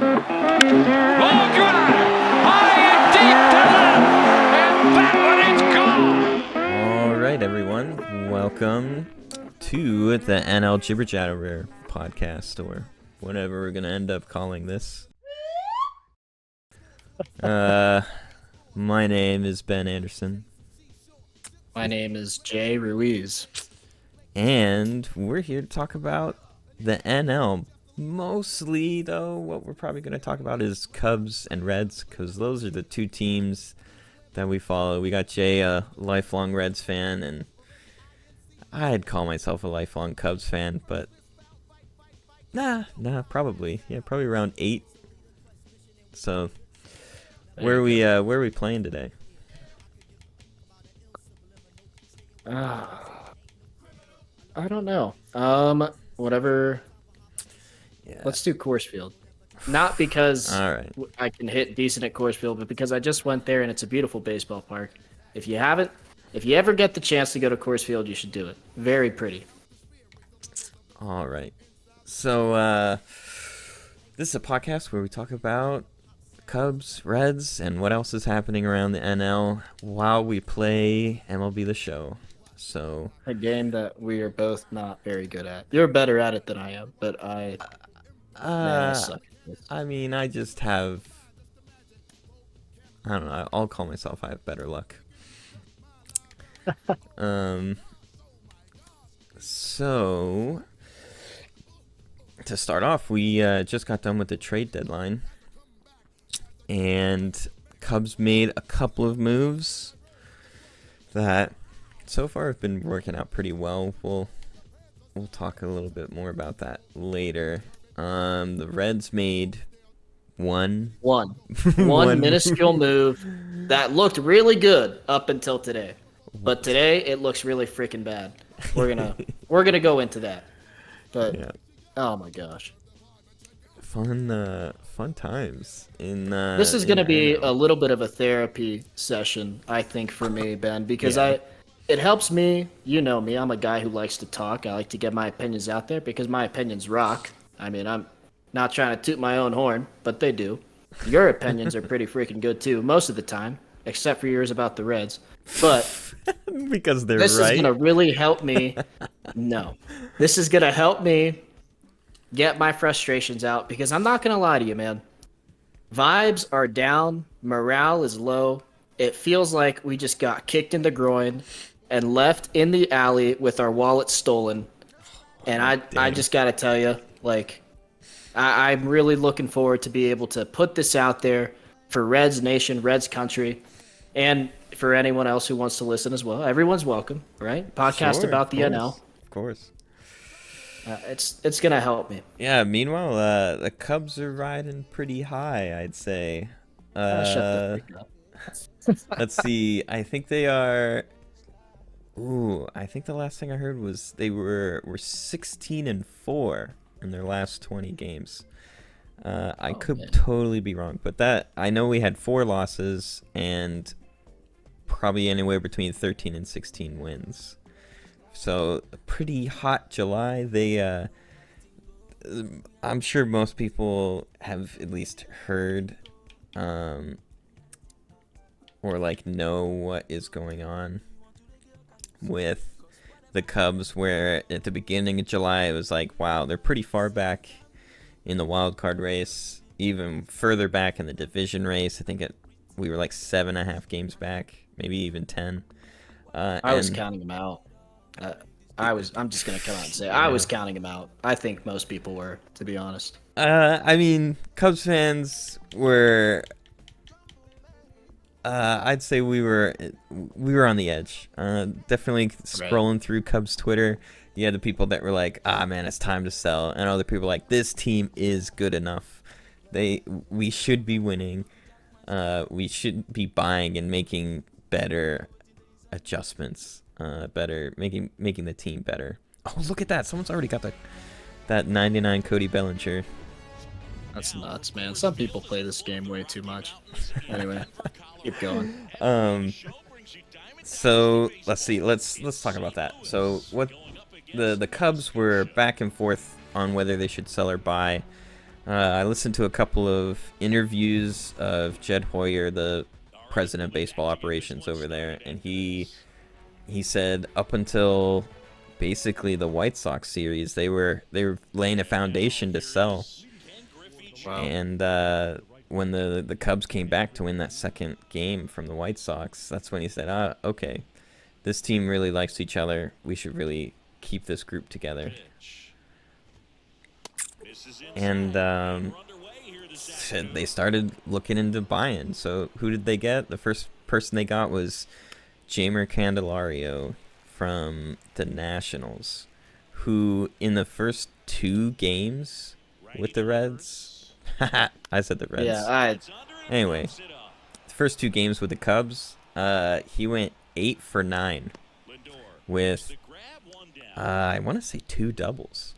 Long drive, high and deep to left, and that one is gone. All right, everyone, welcome to the NL Jibber Jabber podcast, or whatever we're gonna end up calling this. My name is Ben Anderson. My name is Jay Ruiz. And we're here to talk about the NL. Mostly, though, what we're probably going to talk about is Cubs and Reds, because those are the two teams that we follow. We got Jay, a lifelong Reds fan, and I'd call myself a lifelong Cubs fan, but nah, probably. Yeah, probably around 8. So, where are we playing today? I don't know. Whatever. Yeah. Let's do Coors Field. Not because All right. I can hit decent at Coors Field, but because I just went there and it's a beautiful baseball park. If you ever get the chance to go to Coors Field, you should do it. Very pretty. All right. So, this is a podcast where we talk about Cubs, Reds, and what else is happening around the NL while we play MLB The Show. So, A game that we are both not very good at. You're better at it than I am, but I suck at this. I mean, I just have, I don't know, I'll call myself I have better luck. So, to start off, we just got done with the trade deadline, and Cubs made a couple of moves that so far have been working out pretty well. We'll talk a little bit more about that later. The Reds made one minuscule move that looked really good up until today. But today it looks really freaking bad. We're gonna go into that. But yeah. Oh my gosh. Fun times in This is going to in be NL. a little bit of a therapy session, I think, for me, Ben, because Yeah. it helps me. You know me. I'm a guy who likes to talk. I like to get my opinions out there because my opinions rock. I mean, I'm not trying to toot my own horn, but they do. Your opinions are pretty freaking good, too, most of the time, except for yours about the Reds. But because they're this right. is going to really help me. No. This is going to help me get my frustrations out because I'm not going to lie to you, man. Vibes are down. Morale is low. It feels like we just got kicked in the groin and left in the alley with our wallet stolen. And I just got to tell you, like, I'm really looking forward to be able to put this out there for Reds Nation, Reds Country, and for anyone else who wants to listen as well. Everyone's welcome, right? Podcast Sure, about the of NL. Of course. It's going to help me. Yeah, meanwhile, the Cubs are riding pretty high, I'd say. Shut the freak up. Let's see. I think they are. Ooh, I think the last thing I heard was they were 16-4 in their last 20 games. I could totally be wrong, but that I know we had 4 losses and probably anywhere between 13 and 16 wins. So a pretty hot July. They, I'm sure most people have at least heard, or like know what is going on with the Cubs. Where at the beginning of July it was like, wow, they're pretty far back in the wild card race, even further back in the division race. I think we were like 7.5 games back, maybe even 10. I was counting them out. I'm just gonna come out and say I was counting them out. I think most people were, to be honest. I mean, Cubs fans were. I'd say we were on the edge. Definitely scrolling through Cubs Twitter. You had the people that were like, "Ah, man, it's time to sell," and other people like, "This team is good enough. We should be winning. We should be buying and making better adjustments. Making the team better." Oh, look at that! Someone's already got that 99 Cody Bellinger. That's nuts, man. Some people play this game way too much. Anyway, keep going. So let's see. Let's talk about that. So what the Cubs were back and forth on whether they should sell or buy. I listened to a couple of interviews of Jed Hoyer, the president of baseball operations over there, and he said up until basically the White Sox series, they were laying a foundation to sell. Wow. And when the Cubs came back to win that second game from the White Sox, that's when he said, okay, this team really likes each other. We should really keep this group together. And they started looking into buy-in. So who did they get? The first person they got was Jeimer Candelario from the Nationals, who in the first 2 games with the Reds, I said the Reds. Yeah, Anyway, the first 2 games with the Cubs, he went 8 for 9 with, I want to say 2 doubles.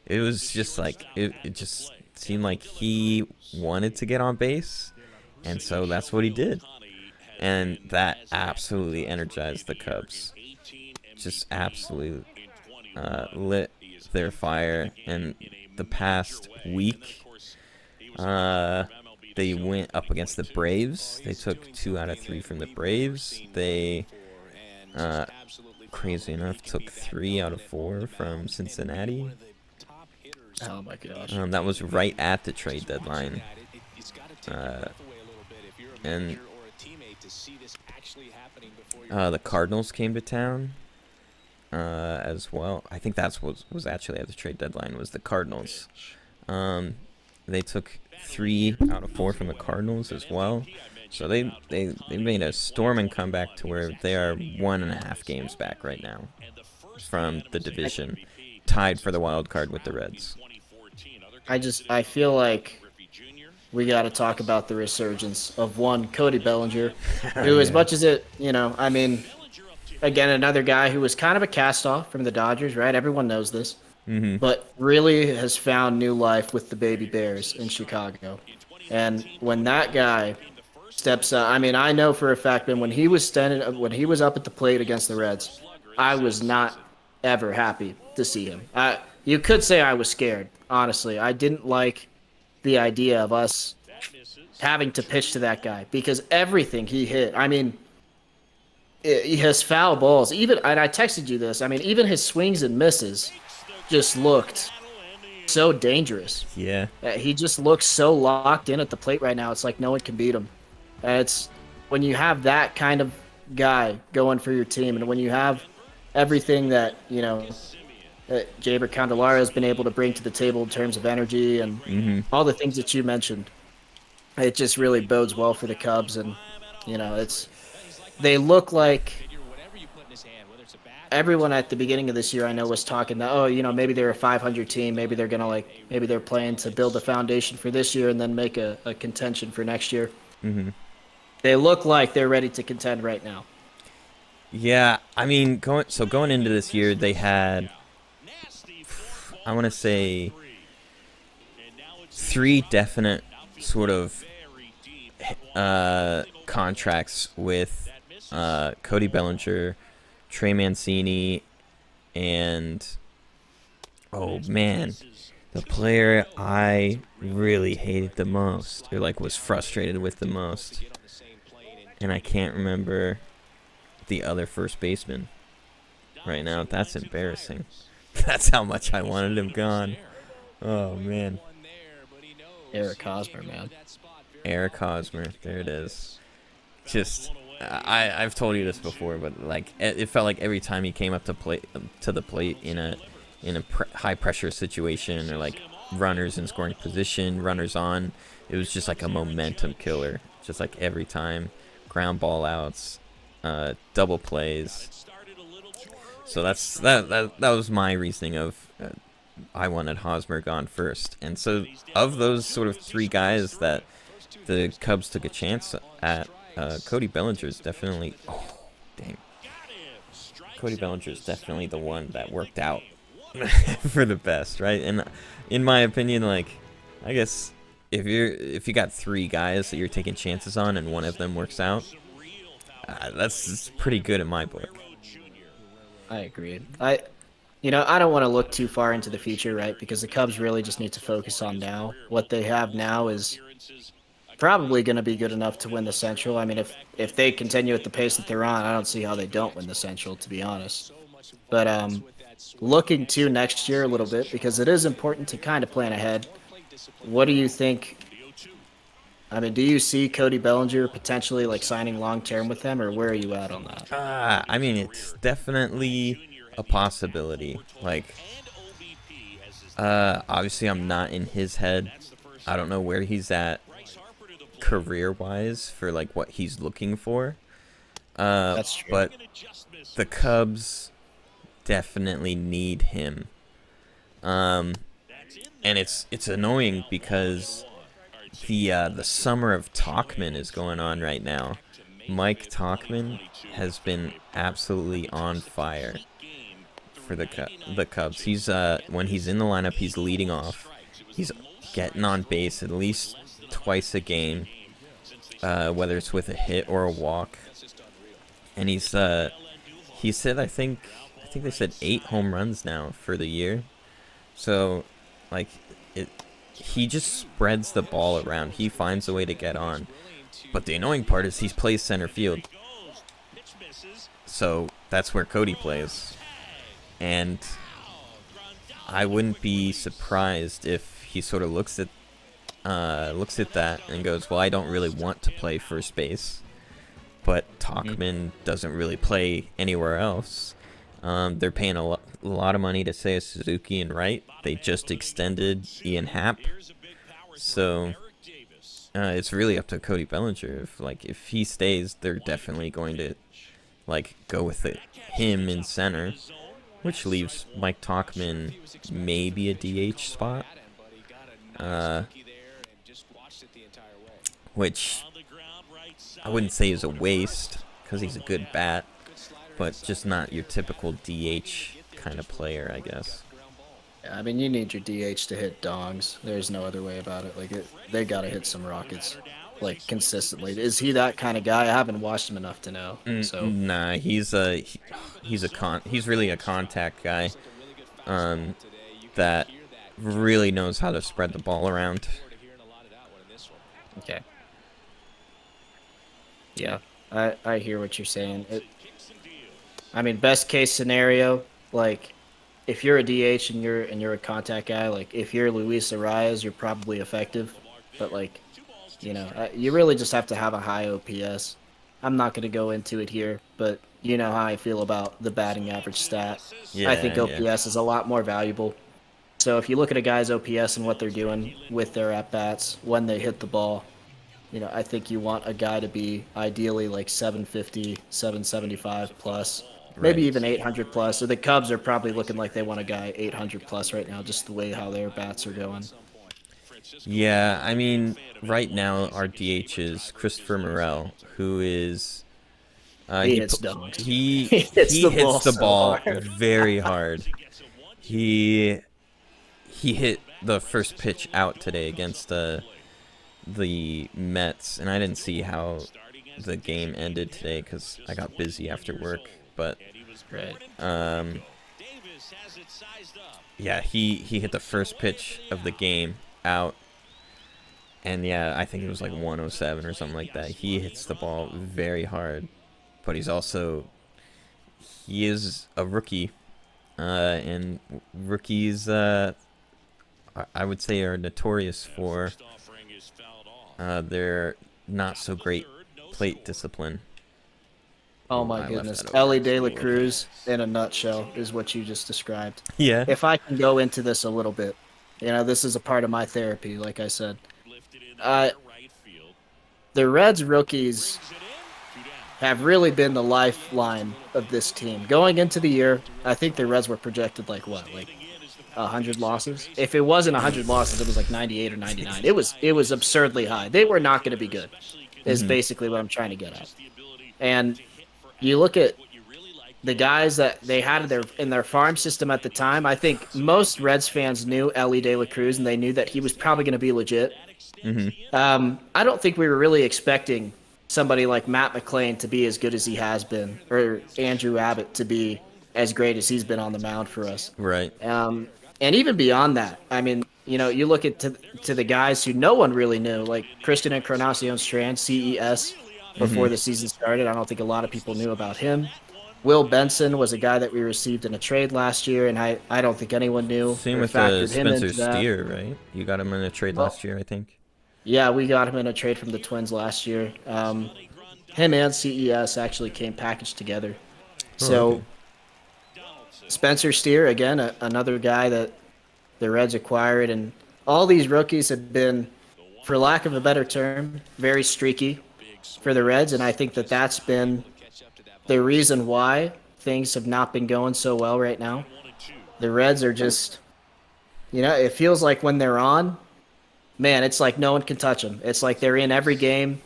It was just like, it just seemed like he wanted to get on base, and so that's what he did. And that absolutely energized the Cubs. Just absolutely lit their fire. And the past week, they went up against the Braves. They took 2 out of 3 from the Braves. They, crazy enough, took 3 out of 4 from Cincinnati. oh my gosh. That was right at the trade deadline. And the Cardinals came to town as well. I think that's what was actually at the trade deadline, was the Cardinals. They took 3 out of 4 from the Cardinals as well. So they made a storming comeback to where they are 1.5 games back right now from the division, tied for the wild card with the Reds. I feel like we got to talk about the resurgence of one Cody Bellinger, who, as much as it, I mean, again, another guy who was kind of a cast-off from the Dodgers, right? Everyone knows this, but really has found new life with the Baby Bears in Chicago. And when that guy steps up, I mean, I know for a fact that when he was up at the plate against the Reds, I was not ever happy to see him. You could say I was scared, honestly. I didn't like the idea of us having to pitch to that guy because everything he hit, I mean, he has foul balls. And I texted you this, I mean, even his swings and misses just looked so dangerous. Yeah. He just looks so locked in at the plate right now. It's like no one can beat him. It's when you have that kind of guy going for your team, and when you have everything that Jeimer Candelario has been able to bring to the table in terms of energy and all the things that you mentioned, it just really bodes well for the Cubs. And they look like everyone at the beginning of this year I know was talking that maybe they're a 500 team, maybe they're gonna maybe they're playing to build a foundation for this year and then make a contention for next year. They look like they're ready to contend right now. Yeah, I mean, going into this year, they had, I want to say, 3 definite sort of contracts with Cody Bellinger, Trey Mancini, and oh man, the player I really hated the most, or was frustrated with the most, and I can't remember the other first baseman right now. That's embarrassing. That's how much I wanted him gone. Oh man. Eric Hosmer, man. Eric Hosmer, there it is. Just, I've told you this before, but it felt like every time he came up to the plate in a high pressure situation, or runners in scoring position, runners on, it was just like a momentum killer. Just like every time, ground ball outs, double plays. So that was my reasoning of I wanted Hosmer gone first. And so of those sort of 3 guys that the Cubs took a chance at, Cody Bellinger is definitely Cody Bellinger is definitely the one that worked out for the best, right? And in my opinion, I guess if you got 3 guys that you're taking chances on and one of them works out, that's pretty good in my book. I agree. I don't want to look too far into the future, right? Because the Cubs really just need to focus on now. What they have now is probably going to be good enough to win the Central. I mean, if they continue at the pace that they're on, I don't see how they don't win the Central, to be honest. But looking to next year a little bit, because it is important to kind of plan ahead. What do you think? I mean, do you see Cody Bellinger potentially like signing long term with them, or where are you at on that? I mean, it's definitely a possibility. Like, obviously, I'm not in his head. I don't know where he's at career-wise for like what he's looking for. That's true. But the Cubs definitely need him. And it's annoying because the summer of Tauchman is going on right now. Mike Tauchman has been absolutely on fire for the Cubs. He's when he's in the lineup, he's leading off. He's getting on base at least twice a game, whether it's with a hit or a walk. And he said I think they said 8 home runs now for the year. So like he just spreads the ball around. He finds a way to get on. But the annoying part is he plays center field. So that's where Cody plays. And I wouldn't be surprised if he sort of looks at that and goes, well, I don't really want to play first base. But Tauchman doesn't really play anywhere else. They're paying a lot of money to Seiya Suzuki and Wright. They just extended Ian Happ. So it's really up to Cody Bellinger. If he stays, they're definitely going to go with him in center, which leaves Mike Tauchman maybe a DH spot. Which I wouldn't say is a waste because he's a good bat, but just not your typical DH kind of player, I guess. Yeah, I mean, you need your DH to hit dongs. There's no other way about it. They got to hit some rockets, consistently. Is he that kind of guy? I haven't watched him enough to know. So Nah, he's really a contact guy, that really knows how to spread the ball around. okay, yeah, I hear what you're saying. I mean, best case scenario, if you're a DH and you're a contact guy, if you're Luis Arias, you're probably effective, but you really just have to have a high OPS. I'm not going to go into it here, but you know how I feel about the batting average stat. Yeah, I think OPS is a lot more valuable. So if you look at a guy's OPS and what they're doing with their at-bats when they hit the ball, I think you want a guy to be ideally 750, 775 plus, maybe Right. even 800 plus. So the Cubs are probably looking like they want a guy 800 plus right now, just the way how their bats are going. Yeah, I mean, right now our DH is Christopher Morel, who is He hits dongs. he He hits the ball hits the so ball hard. very hard. He hit the first pitch out today against the Mets, and I didn't see how the game ended today because I got busy after work. But Right. yeah, he hit the first pitch of the game out, and yeah, I think it was 107 or something like that. He hits the ball very hard, but he is a rookie, and rookies, I would say, are notorious for their not so great plate discipline. Oh I my left goodness. that over Ellie there. De La Cruz in a nutshell is what you just described. Yeah. If I can go into this a little bit, this is a part of my therapy, like I said. The Reds rookies have really been the lifeline of this team. Going into the year, I think the Reds were projected 100 losses. If it wasn't 100 losses, it was 98 or 99. It was absurdly high. They were not going to be good. Is basically what I'm trying to get at. And you look at the guys that they had in their farm system at the time. I think most Reds fans knew Ellie De La Cruz, and they knew that he was probably going to be legit. I don't think we were really expecting somebody like Matt McClain to be as good as he has been, or Andrew Abbott to be as great as he's been on the mound for us. Right. And even beyond that, I mean, you look at to the guys who no one really knew, like Christian Encarnacion Strand, CES, before the season started. I don't think a lot of people knew about him. Will Benson was a guy that we received in a trade last year, and I don't think anyone knew Same or with factored him Spencer into that. Steer, right? You got him in a trade Well, last year, I think. yeah, we got him in a trade from the Twins last year. Him and CES actually came packaged together. Oh, So okay. Spencer Steer, again, another guy that the Reds acquired, and all these rookies have been, for lack of a better term, very streaky for the Reds, and I think that that's been the reason why things have not been going so well right now. The Reds are just, it feels like when they're on, man, it's like no one can touch them. It's like they're in every game.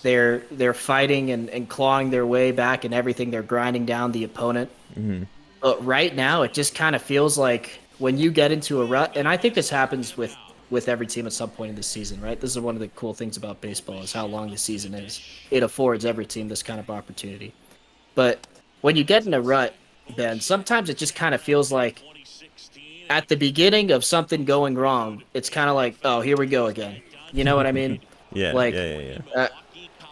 They're fighting and clawing their way back and everything. They're grinding down the opponent. But right now, it just kind of feels like when you get into a rut, and I think this happens with every team at some point in the season, right? This is one of the cool things about baseball is how long the season is. It affords every team this kind of opportunity. But when you get in a rut, Ben, sometimes it just kind of feels like at the beginning of something going wrong, it's kind of like, oh, here we go again. You know what I mean? Yeah, Like, yeah.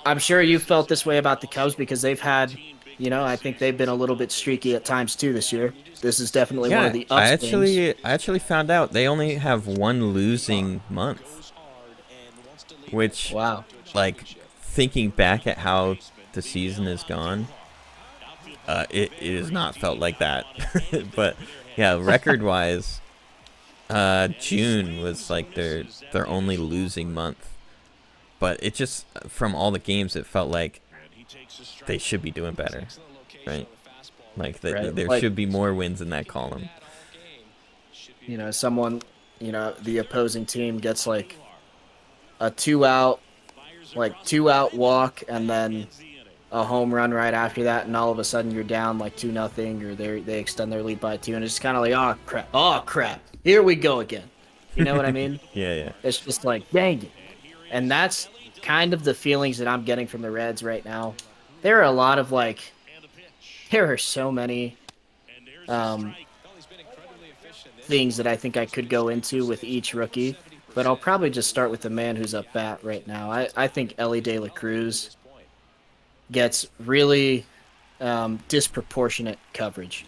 I'm sure you felt this way about the Cubs because they've had, I think they've been a little bit streaky at times too this year. This is definitely one of the I upswings. actually found out they only have one losing month, which, Wow. like, thinking back at how the season has gone, it has not felt like that. But yeah, record-wise, June was like their only losing month. But it just, from all the games, it felt like they should be doing better, right? Like there should be more wins in that column. Someone, the opposing team gets like a two out walk and then a home run right after that, and all of a sudden you're down like 2-0, or they extend their lead by 2, and it's kind of like, oh crap, here we go again. You know what I mean? Yeah. It's just like, dang it. And that's kind of the feelings that I'm getting from the Reds right now. There are a lot of there are so many things that I think I could go into with each rookie, but I'll probably just start with the man who's up bat right now. I think Ellie De La Cruz gets really disproportionate coverage,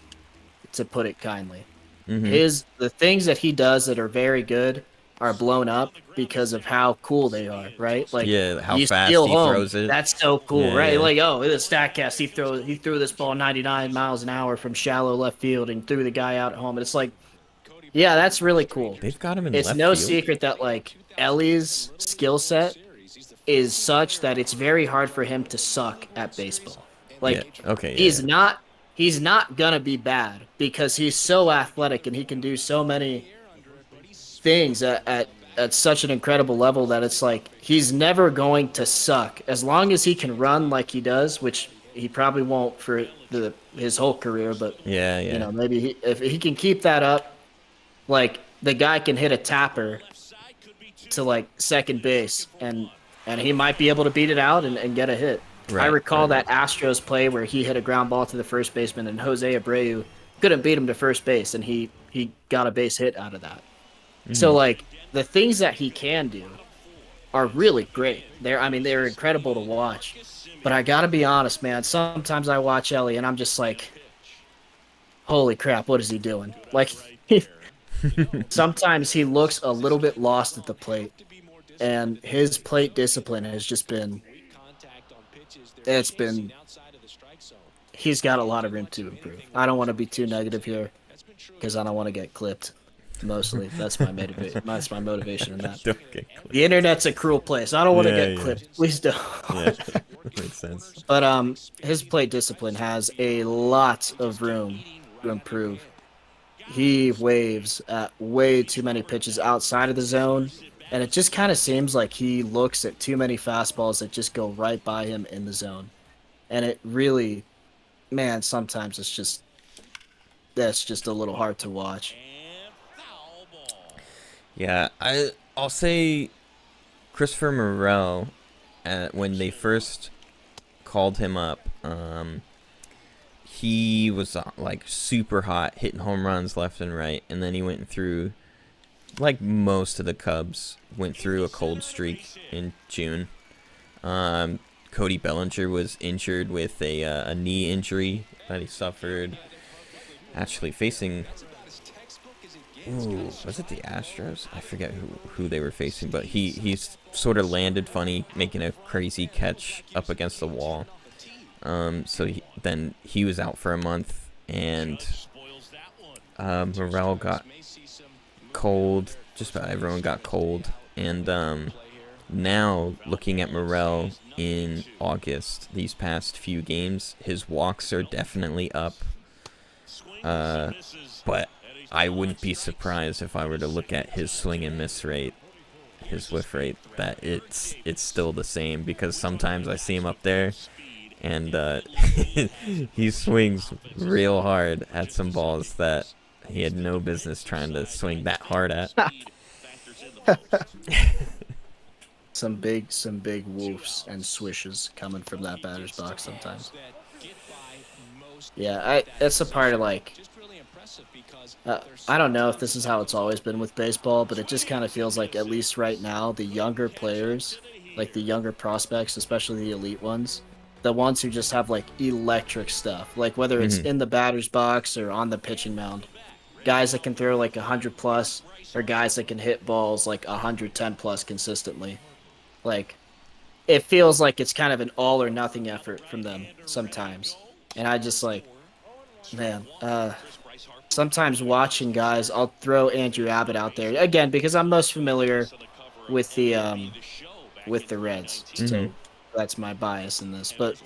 to put it kindly. The things that he does that are very good are blown up because of how cool they are, right? Like, Yeah, how you fast steal he home. throws it. That's so cool, Yeah, right? yeah. Like, oh, in the StatCast, he threw this ball 99 miles an hour from shallow left field and threw the guy out at home. And it's like, yeah, that's really cool. They've got him in It's left no field. secret that Ellie's skill set is such that it's very hard for him to suck at baseball. Like, Yeah, okay, he's yeah. not gonna be bad because he's so athletic and he can do so many things at such an incredible level that it's like he's never going to suck as long as he can run like he does, which he probably won't for his whole career. But Yeah. maybe if he can keep that up, like the guy can hit a tapper to like second base and he might be able to beat it out and get a hit. Right, I recall right. that Astros play where he hit a ground ball to the first baseman and Jose Abreu couldn't beat him to first base, and he got a base hit out of that. So like the things that he can do are really great. They're incredible to watch. But I gotta be honest, man. Sometimes I watch Ellie and I'm just like, holy crap, what is he doing? Like, sometimes he looks a little bit lost at the plate, and his plate discipline has just been. He's got a lot of room to improve. I don't want to be too negative here because I don't want to get clipped. Mostly, that's my motivation in that. Don't get clipped. The internet's a cruel place. I don't want to Yeah, get yeah. clipped. Please don't. Yeah, makes sense. But his plate discipline has a lot of room to improve. He waves at way too many pitches outside of the zone, and it just kind of seems like he looks at too many fastballs that just go right by him in the zone. And it really, man, sometimes that's just a little hard to watch. Yeah, I'll say Christopher Morel, when they first called him up, he was like super hot, hitting home runs left and right, and then he went through, like most of the Cubs, went through a cold streak in June. Cody Bellinger was injured with a knee injury that he suffered. Actually facing, was it the Astros? I forget who they were facing, but he's sort of landed funny, making a crazy catch up against the wall. So then he was out for a month, and Morel got cold. Just about everyone got cold, and now looking at Morel in August, these past few games, his walks are definitely up. But I wouldn't be surprised if I were to look at his swing and miss rate, his whiff rate, that it's still the same, because sometimes I see him up there and he swings real hard at some balls that he had no business trying to swing that hard at. Some big woofs and swishes coming from that batter's box sometimes. Yeah, it's a part of, like, I don't know if this is how it's always been with baseball, but it just kind of feels like, at least right now, the younger players, like the younger prospects, especially the elite ones, the ones who just have like electric stuff, like whether it's in the batter's box or on the pitching mound, guys that can throw like 100 plus, or guys that can hit balls like 110 plus consistently. Like, it feels like it's kind of an all or nothing effort from them sometimes. And I just, like, man, sometimes watching guys, I'll throw Andrew Abbott out there again because I'm most familiar with the Reds. So that's my bias in this. But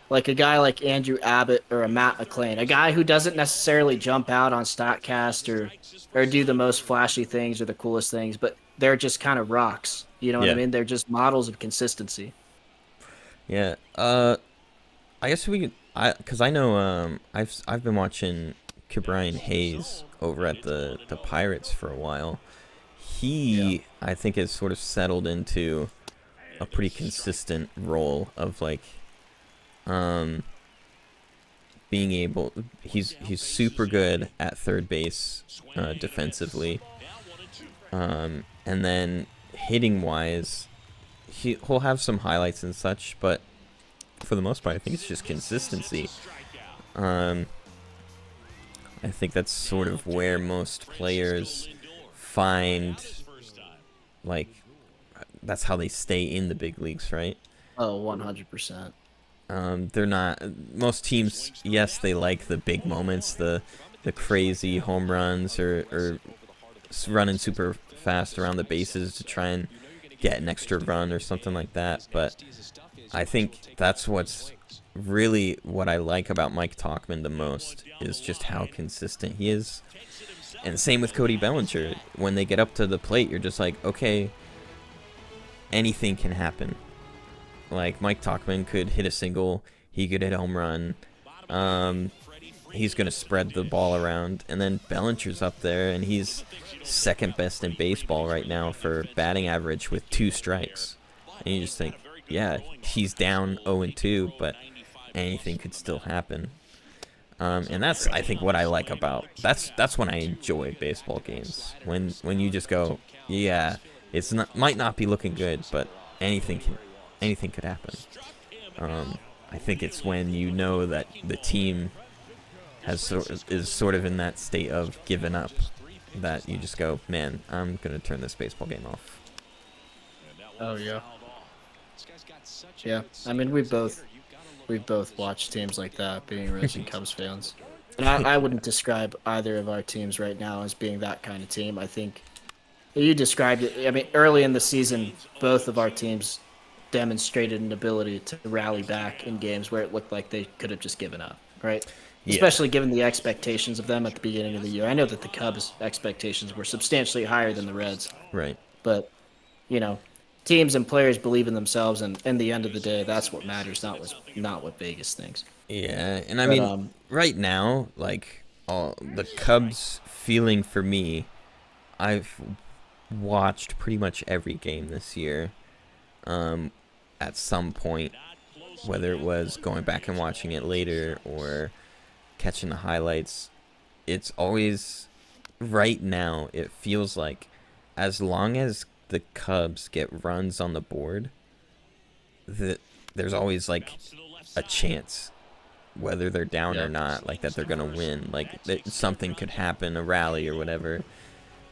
like a guy like Andrew Abbott or a Matt McClain, a guy who doesn't necessarily jump out on StatCast or do the most flashy things or the coolest things, but they're just kind of rocks. You know what I mean? They're just models of consistency. Yeah. I guess we could, because I know I've been watching Ke'Bryan Hayes over at the Pirates for a while. He, I think, has sort of settled into a pretty consistent role of like being able, he's super good at third base defensively, and then hitting wise he'll have some highlights and such, but for the most part I think it's just consistency. I think that's sort of where most players find, like, that's how they stay in the big leagues, right? Oh, 100%. They're not, most teams, yes, they like the big moments, the crazy home runs or running super fast around the bases to try and get an extra run or something like that. But I think that's what's really what I like about Mike Tauchman the most, is just how consistent he is. And same with Cody Bellinger. When they get up to the plate, you're just like, okay, anything can happen. Like, Mike Tauchman could hit a single, he could hit a home run, he's going to spread the ball around, and then Bellinger's up there, and he's second best in baseball right now for batting average with 2 strikes. And you just think, yeah, he's down 0-2, but anything could still happen. And that's, I think, what I like about, that's when I enjoy baseball games. When you just go, yeah, it's not, might not be looking good, but anything could happen. I think it's when you know that the team is sort of in that state of giving up, that you just go, man, I'm gonna turn this baseball game off. Oh yeah. Yeah, I mean, we both watched teams like that, being Reds and Cubs fans. And I wouldn't describe either of our teams right now as being that kind of team. I think you described it. I mean, early in the season, both of our teams demonstrated an ability to rally back in games where it looked like they could have just given up, right? Yeah. Especially given the expectations of them at the beginning of the year. I know that the Cubs' expectations were substantially higher than the Reds. Right. But, you know, teams and players believe in themselves, and in the end of the day, that's what matters, not what Vegas thinks. Yeah, and I mean, right now, like, the Cubs feeling for me, I've watched pretty much every game this year. At some point, whether it was going back and watching it later or catching the highlights, it's always, right now, it feels like as long as the Cubs get runs on the board, there's always like a chance, whether they're down or not, like that they're gonna win, like that something could happen, a rally or whatever.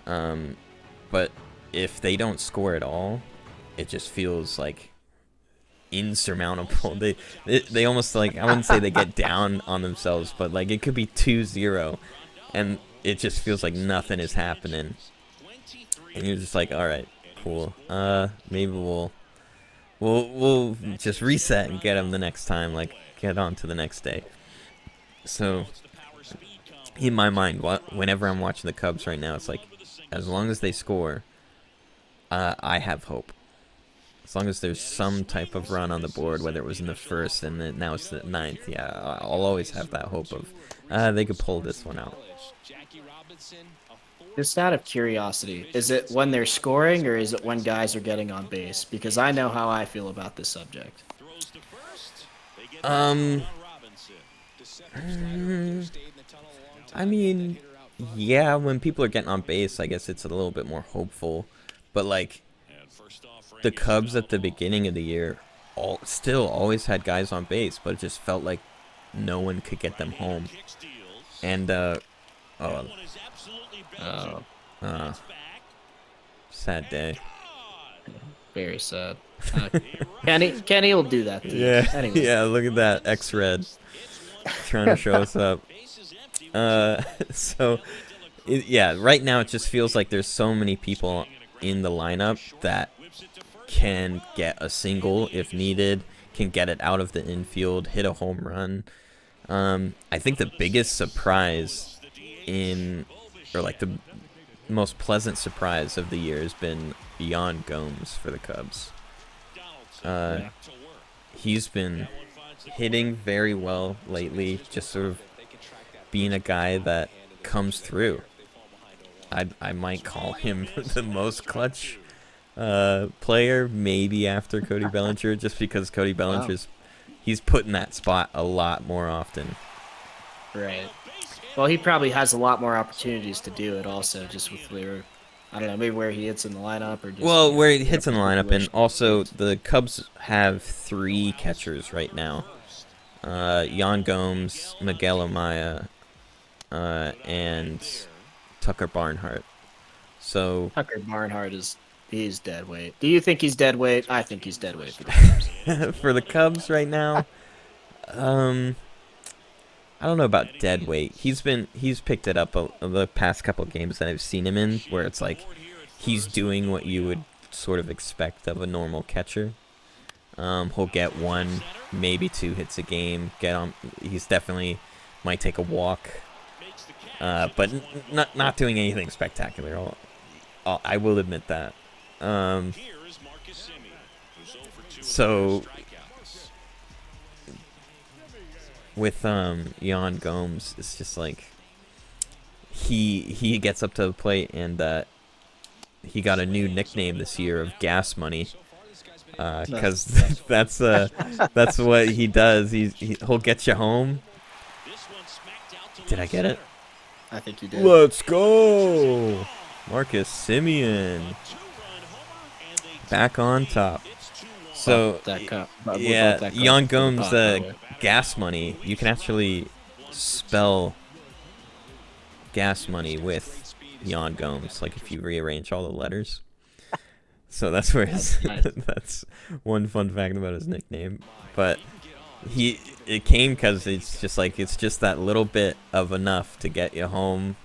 But if they don't score at all, it just feels like insurmountable. They almost, like, I wouldn't say they get down on themselves, but like it could be 2-0 and it just feels like nothing is happening, and you're just like, all right, cool, maybe we'll just reset and get them the next time, like get on to the next day. So in my mind, whenever I'm watching the Cubs right now, it's like, as long as they score, I have hope. As long as there's some type of run on the board, whether it was in the first and then now it's the ninth, yeah, I'll always have that hope of they could pull this one out. Just out of curiosity, is it when they're scoring or is it when guys are getting on base? Because I know how I feel about this subject. I mean, yeah, when people are getting on base, I guess it's a little bit more hopeful. But like, the Cubs at the beginning of the year still always had guys on base, but it just felt like no one could get them home. And sad day. Very sad. Kenny will do that to you. Yeah, Anyway. yeah. Look at that, X-Red trying to show us up. Yeah, right now it just feels like there's so many people in the lineup that can get a single if needed, can get it out of the infield, hit a home run. I think the biggest surprise or like the most pleasant surprise of the year has been Yan Gomes for the Cubs. He's been hitting very well lately, just sort of being a guy that comes through. I might call him the most clutch player, maybe after Cody Bellinger, just because Cody Bellinger's he's put in that spot a lot more often. Right. Well, he probably has a lot more opportunities to do it also, just with I don't know, maybe where he hits in the lineup or just where he hits in the lineup, and also the Cubs have 3 catchers right now. Yan Gomes, Miguel Amaya, and Tucker Barnhart. So Tucker Barnhart he's dead weight. Do you think he's dead weight? I think he's dead weight for the Cubs. For the Cubs right now, I don't know about dead weight. He's picked it up the past couple of games that I've seen him in, where it's like he's doing what you would sort of expect of a normal catcher. He'll get 1, maybe 2 hits a game. He's definitely might take a walk, but not doing anything spectacular. I will admit that. So with Yan Gomes, it's just like he gets up to the plate, and he got a new nickname this year of Gas Money, because that's what he does. He'll get you home. Did I get it? I think you did. Let's go, Marcus Semien, back on top. So yeah, Yan Gomes, Gas Money. You can actually spell Gas Money with Yan Gomes, like if you rearrange all the letters. So that's where that's one fun fact about his nickname. But it came because it's just that little bit of enough to get you home,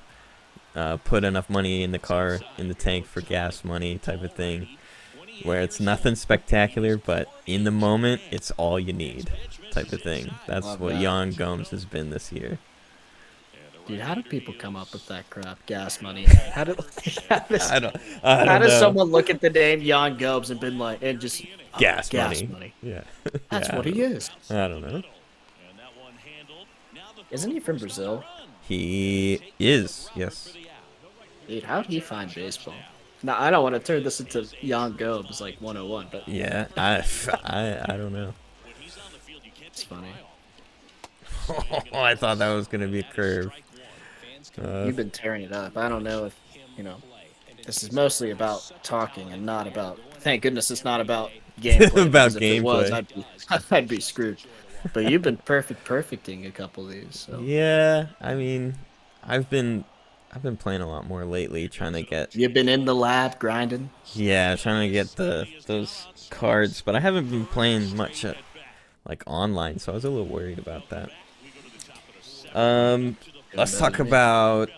put enough money in the car, in the tank for gas money type of thing, where it's nothing spectacular, but in the moment it's all you need type of thing. That's what Yan Gomes has been this year. Dude, how do people come up with that crap? Gas Money. How does someone look at the name Yan Gomes and been like, and just gas money? Yeah, that's what he is. I don't know. Isn't he from Brazil? He is. Yes. Dude, how did he find baseball? Now I don't want to turn this into Yan Gomes like 101, but yeah, I don't know. It's funny. I thought that was gonna be a curve. You've been tearing it up. I don't know if, you know, this is mostly about talking and not about. Thank goodness it's not about gameplay. About Because if it was, gameplay. I'd be screwed. But you've been perfecting a couple of these. So Yeah, I mean, I've been playing a lot more lately, trying to get you've been in the lab grinding. trying to get those cards, but I haven't been playing much like online, so I was a little worried about that. Let's talk about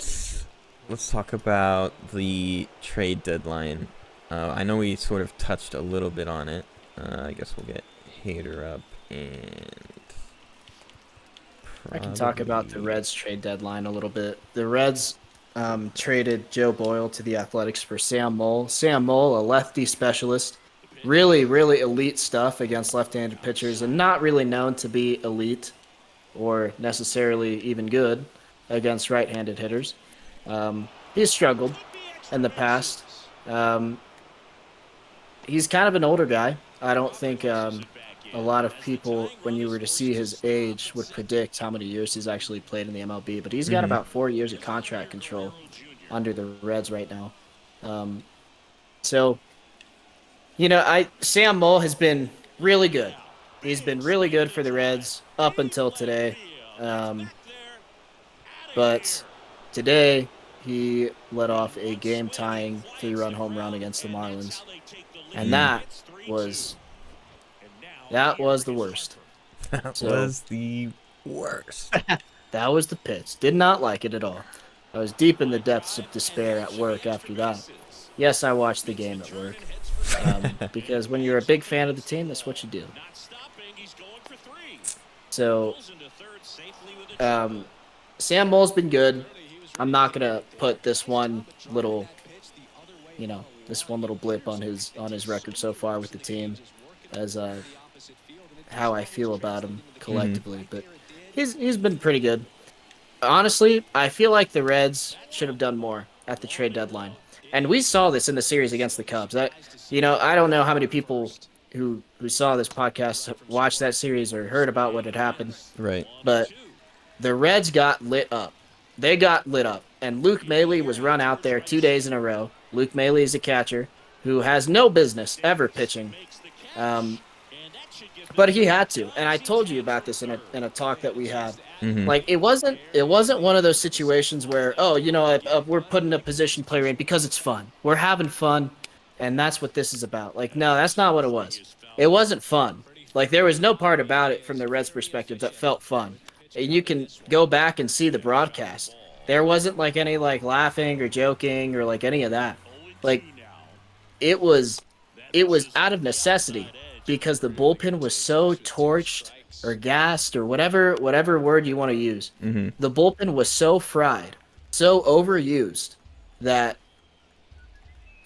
the trade deadline. I know we sort of touched a little bit on it. I guess we'll get Hater up and I can talk about the Reds trade deadline a little bit. The Reds traded Joe Boyle to the Athletics for Sam Moll. Sam Moll, a lefty specialist, really, really elite stuff against left-handed pitchers, and not really known to be elite or necessarily even good against right-handed hitters. He's struggled in the past. He's kind of an older guy. I don't think a lot of people, when you were to see his age, would predict how many years he's actually played in the MLB. But he's got about 4 years of contract control under the Reds right now. So, you know, Sam Moll has been really good. He's been really good for the Reds up until today. But today, he let off a game-tying 3-run home run against the Marlins. And that was the worst. That was the worst. That was the pits. Did not like it at all. I was deep in the depths of despair at work after that. Yes, I watched the game at work. Because when you're a big fan of the team, that's what you do. So, Sam Moll's been good. I'm not going to put this one little blip on his record so far with the team as how I feel about him collectively, but he's been pretty good. Honestly, I feel like the Reds should have done more at the trade deadline, and we saw this in the series against the Cubs. I don't know how many people who saw this podcast watched that series or heard about what had happened. Right. But the Reds got lit up. They got lit up, and Luke Maile was run out there 2 days in a row. Luke Maile is a catcher who has no business ever pitching. But he had to, and I told you about this in a talk that we had. Like it wasn't one of those situations where we're putting a position player in because it's fun. We're having fun, and that's what this is about. Like no, that's not what it was. It wasn't fun. Like there was no part about it from the Reds' perspective that felt fun. And you can go back and see the broadcast. There wasn't like any like laughing or joking or like any of that. Like it was out of necessity. Because the bullpen was so torched or gassed or whatever word you want to use. The bullpen was so fried, so overused that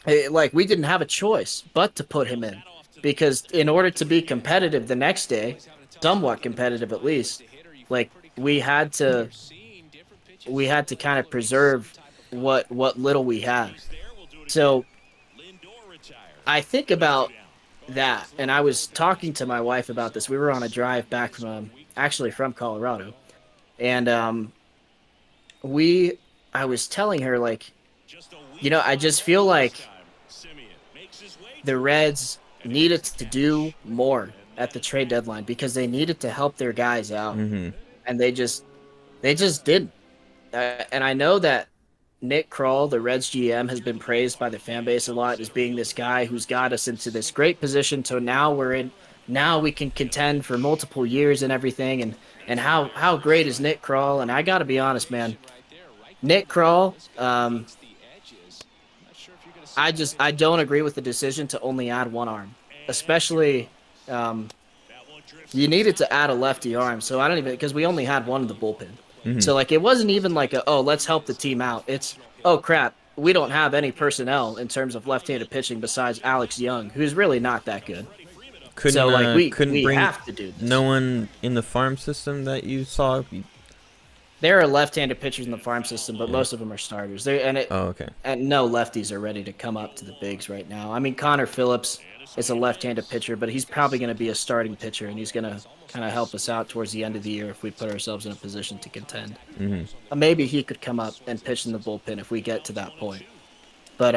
we didn't have a choice but to put him in. Because in order to be competitive the next day, somewhat competitive at least, like we had to kind of preserve what little we had. So I think about that, and I was talking to my wife about this. We were on a drive back from Colorado, and I was telling her like, I just feel like the Reds needed to do more at the trade deadline because they needed to help their guys out, and they just didn't. And I know that Nick Kroll, the Reds GM, has been praised by the fan base a lot as being this guy who's got us into this great position. So now we can contend for multiple years and everything. And how great is Nick Kroll? And I got to be honest, man, Nick Kroll, I don't agree with the decision to only add one arm, especially you needed to add a lefty arm. So I don't even, because we only had one in the bullpen. So, like, it wasn't even like let's help the team out. It's, oh, crap, we don't have any personnel in terms of left-handed pitching besides Alex Young, who's really not that good. We have to do this. No one in the farm system that you saw? There are left-handed pitchers in the farm system, but most of them are starters. And no lefties are ready to come up to the bigs right now. I mean, Connor Phillips is a left-handed pitcher, but he's probably going to be a starting pitcher, and he's going to kind of help us out towards the end of the year if we put ourselves in a position to contend. Maybe he could come up and pitch in the bullpen if we get to that point. But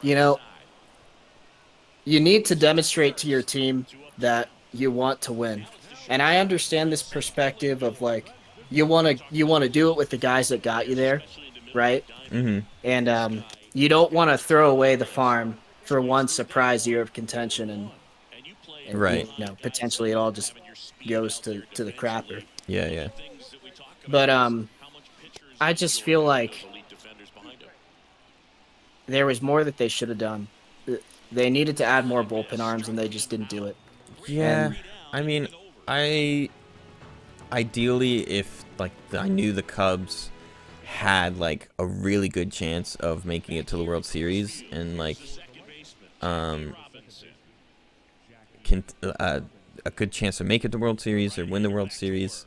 you know, you need to demonstrate to your team that you want to win. And I understand this perspective of like you want to do it with the guys that got you there, right? And you don't want to throw away the farm for one surprise year of contention and Right. you know, potentially it all just goes to the crapper. Yeah. But I just feel like there was more that they should have done. They needed to add more bullpen arms, and they just didn't do it. Yeah. I mean, ideally, if like I knew the Cubs had like a really good chance of making it to the World Series and like a good chance to make it to the World Series or win the World Series,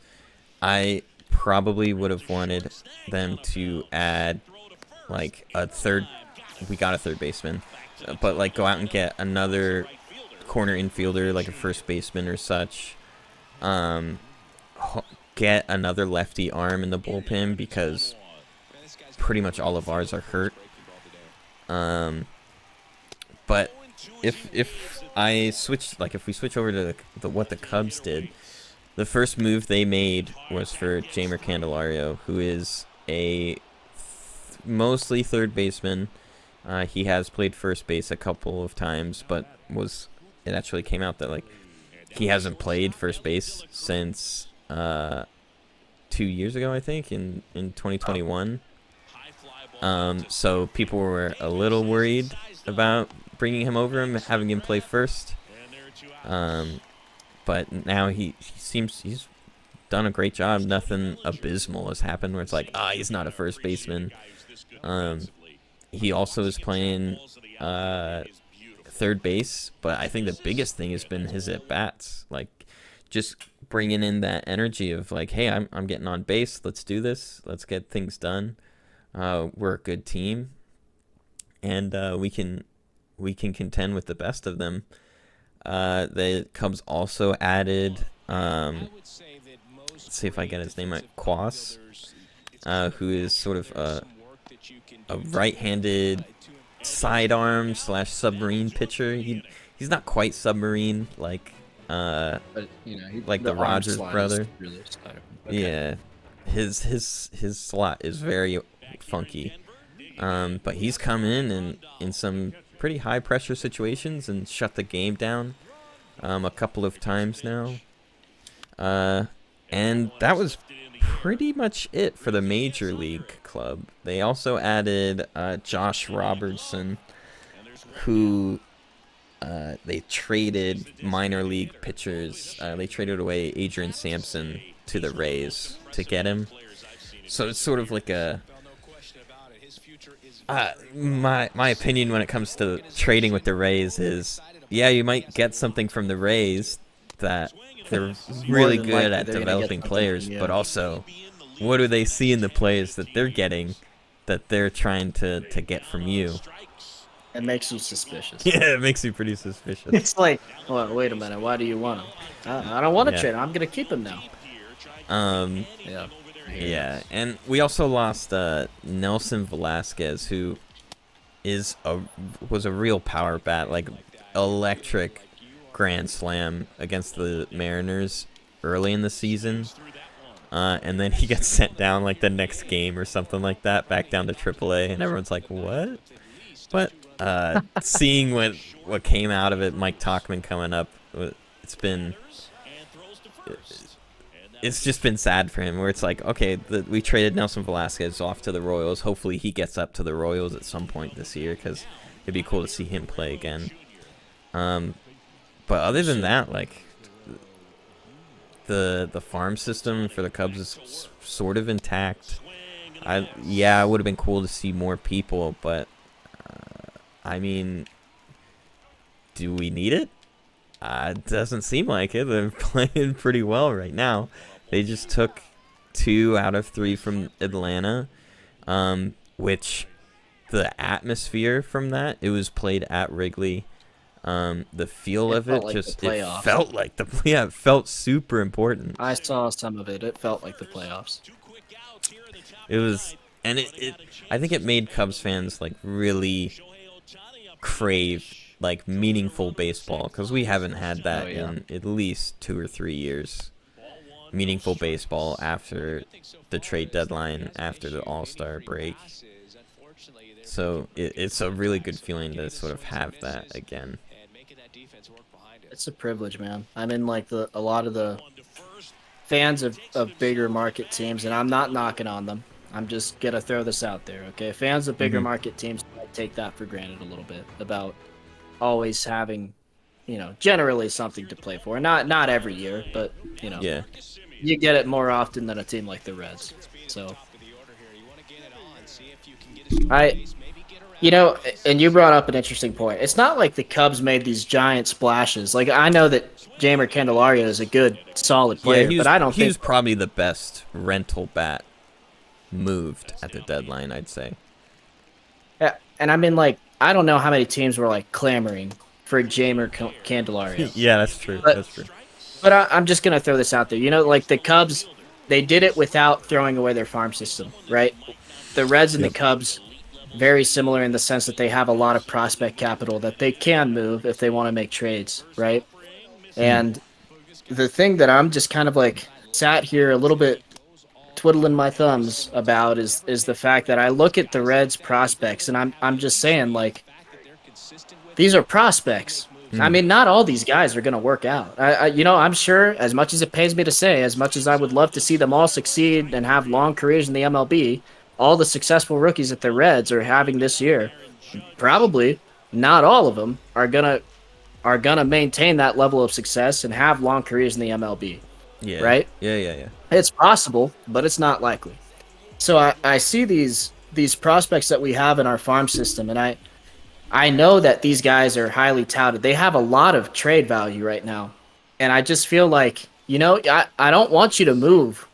I probably would have wanted them to add like a third. We got a third baseman, but like go out and get another corner infielder, like a first baseman or such. Get another lefty arm in the bullpen because pretty much all of ours are hurt. But if I switch, like if we switch over to what the Cubs did, the first move they made was for Jeimer Candelario, who is a mostly third baseman. He has played first base a couple of times, but it actually came out that like he hasn't played first base since 2 years ago, I think, in 2021. So people were a little worried about bringing him over and having him play first. But now he seems he's done a great job. Nothing abysmal has happened where it's like, he's not a first baseman. He also is playing third base, but I think the biggest thing has been his at-bats. Like, just bringing in that energy of like, hey, I'm getting on base. Let's do this. Let's get things done. We're a good team, and we can contend with the best of them. The Cubs also added, let's see if I get his name right, Quas, who is sort of a right-handed sidearm / submarine pitcher. He's not quite submarine like But you know, like the arm Rogers slide is brother. really okay. Yeah, his slot is very funky. But he's come in some pretty high pressure situations and shut the game down a couple of times now. And that was pretty much it for the major league club. They also added Josh Robertson, who they traded minor league pitchers. They traded away Adrian Sampson to the Rays to get him. So it's sort of like a my opinion when it comes to trading with the Rays is, yeah, you might get something from the Rays that they're really good at developing players, but also what do they see in the players that they're getting that they're trying to get from you? It makes you suspicious. Yeah, it makes you pretty suspicious. It's like, well, wait a minute, why do you want him? I don't want to trade him. I'm gonna keep him now. Yeah, and we also lost Nelson Velasquez, who was a real power bat, like electric grand slam against the Mariners early in the season. And then he gets sent down like the next game or something like that, back down to AAA, and everyone's like, what? But seeing what came out of it, Mike Tauchman coming up, it's just been sad for him, where it's like, okay, we traded Nelson Velasquez off to the Royals. Hopefully he gets up to the Royals at some point this year, because it'd be cool to see him play again. But other than that, like, the farm system for the Cubs is sort of intact. It would have been cool to see more people, but I mean, do we need it? It doesn't seem like it. They're playing pretty well right now. They just took 2 out of 3 from Atlanta, which the atmosphere from that, it was played at Wrigley. The feel of felt it like the just playoffs. it felt like it felt super important. I saw some of it. It felt like the playoffs. It was, and it I think it made Cubs fans like really crave like meaningful baseball, because we haven't had that in at least 2 or 3 years. Meaningful baseball after the trade deadline, after the All-Star break. So it's a really good feeling to sort of have that again. It's a privilege, man. I'm in like a lot of the fans of bigger market teams, and I'm not knocking on them. I'm just gonna throw this out there, okay? Fans of bigger market teams take that for granted a little bit, about always having, generally something to play for. Not every year, but Yeah. you get it more often than a team like the Reds. So and you brought up an interesting point. It's not like the Cubs made these giant splashes. Like, I know that Jeimer Candelario is a good, solid player, but I don't he think was probably the best rental bat moved at the deadline, I'd say. Yeah, and I mean, like, I don't know how many teams were like clamoring for Jeimer Candelario. Yeah, that's true. That's true. But I'm just gonna throw this out there. Like the Cubs, they did it without throwing away their farm system, right? The Reds and the Cubs, very similar in the sense that they have a lot of prospect capital that they can move if they want to make trades, right? And the thing that I'm just kind of like sat here a little bit twiddling my thumbs about is the fact that I look at the Reds prospects, and I'm just saying, like, these are prospects. I mean, not all these guys are going to work out. I'm sure, as much as it pains me to say, as much as I would love to see them all succeed and have long careers in the MLB, all the successful rookies that the Reds are having this year, probably not all of them are gonna maintain that level of success and have long careers in the MLB. Yeah. Right? Yeah. It's possible, but it's not likely. So I see these prospects that we have in our farm system, and I know that these guys are highly touted. They have a lot of trade value right now. And I just feel like, I don't want you to move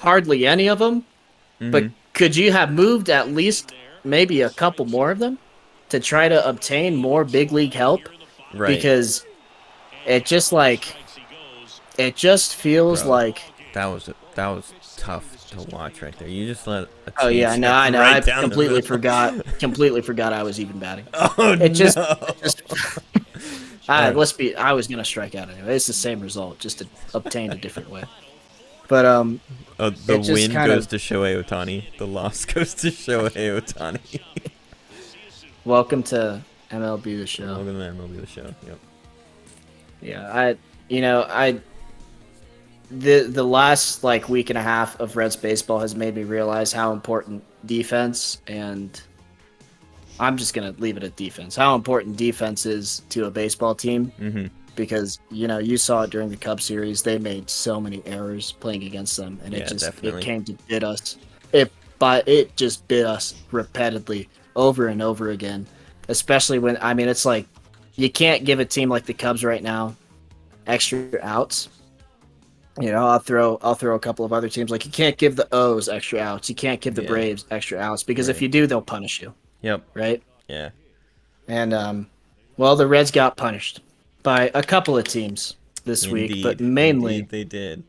hardly any of them, but could you have moved at least maybe a couple more of them to try to obtain more big league help? Right. Because it just feels like that was tough to watch right there. You just let a Oh yeah, I know. right I completely forgot I was even batting. Oh, I was gonna strike out anyway. It's the same result, just obtained a different way. But the win goes to Shohei Ohtani. The loss goes to Shohei Ohtani. Welcome to MLB The Show. Welcome to MLB The Show. Yep. Yeah, the last like week and a half of Reds baseball has made me realize how important defense, and I'm just gonna leave it at defense. How important defense is to a baseball team, because you saw it during the Cubs series. They made so many errors playing against them, and it came to bit us. It just bit us repeatedly over and over again. Especially when it's like you can't give a team like the Cubs right now extra outs. I'll throw a couple of other teams. Like, you can't give the O's extra outs. You can't give the Braves extra outs, because if you do, they'll punish you. Yep. Right? Yeah. And, the Reds got punished by a couple of teams this week, but mainly they did.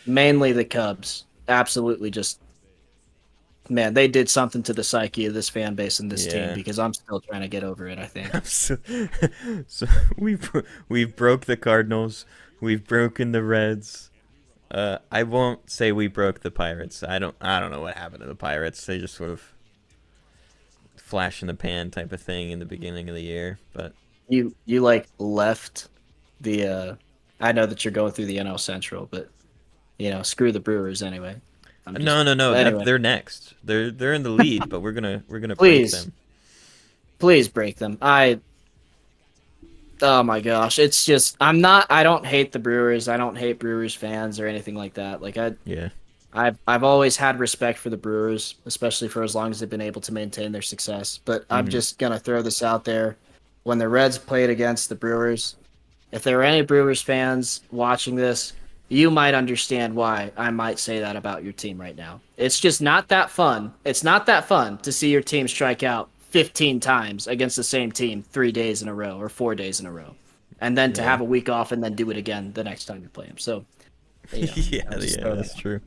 Mainly the Cubs. Absolutely just, man, they did something to the psyche of this fan base and this team, because I'm still trying to get over it, I think. So we've broke the Cardinals. We've broken the Reds. I won't say we broke the Pirates. I don't know what happened to the Pirates. They just sort of flash in the pan type of thing in the beginning of the year. But you like left the. I know that you're going through the NL Central, but screw the Brewers anyway. No. Anyway. They're next. They're in the lead, but we're gonna break them. Please break them. Oh my gosh, it's just I don't hate the Brewers. I don't hate Brewers fans or anything like that. Like I've always had respect for the Brewers, especially for as long as they've been able to maintain their success. But I'm just gonna throw this out there: when the Reds played against the Brewers, if there are any Brewers fans watching this, you might understand why I might say that about your team right now. It's just not that fun. It's not that fun to see your team strike out 15 times against the same team 3 days in a row or 4 days in a row, and then to have a week off and then do it again the next time you play him. So, Yeah, that's true.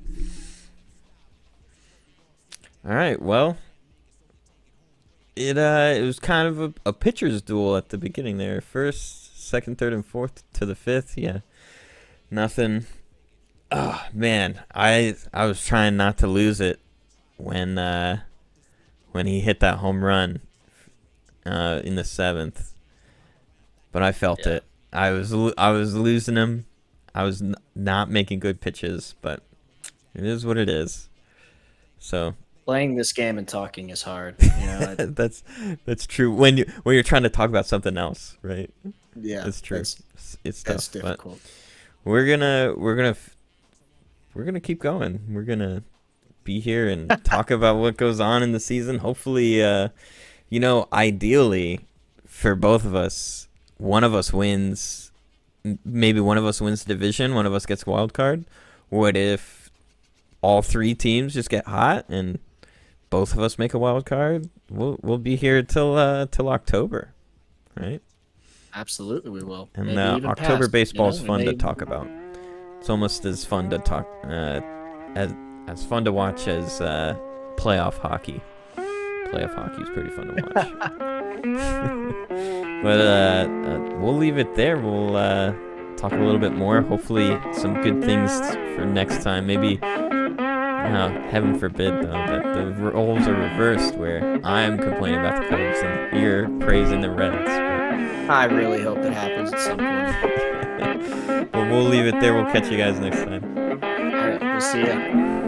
All right, well, it was kind of a pitcher's duel at the beginning there. First, second, third, and fourth to the fifth. Yeah, nothing. Oh man, I was trying not to lose it when he hit that home run in the seventh, but I felt it. I was losing him. I was not making good pitches, but it is what it is. So playing this game and talking is hard. You know, that's true. When you're trying to talk about something else, right? Yeah, it's true. It's tough. That's difficult. But we're gonna keep going. We're gonna be here and talk about what goes on in the season. Hopefully, ideally for both of us, one of us wins. Maybe one of us wins the division. One of us gets a wild card. What if all three teams just get hot and both of us make a wild card? We'll be here till October, right? Absolutely, we will. And October baseball is fun to talk about. It's almost as fun to talk as fun to watch as playoff hockey. Playoff hockey is pretty fun to watch. But we'll leave it there. We'll talk a little bit more. Hopefully, some good things for next time. Maybe, heaven forbid, though, that the roles are reversed, where I'm complaining about the Cubs and you're praising the Reds. But I really hope it happens at some point. Well, we'll leave it there. We'll catch you guys next time. All right, we'll see ya.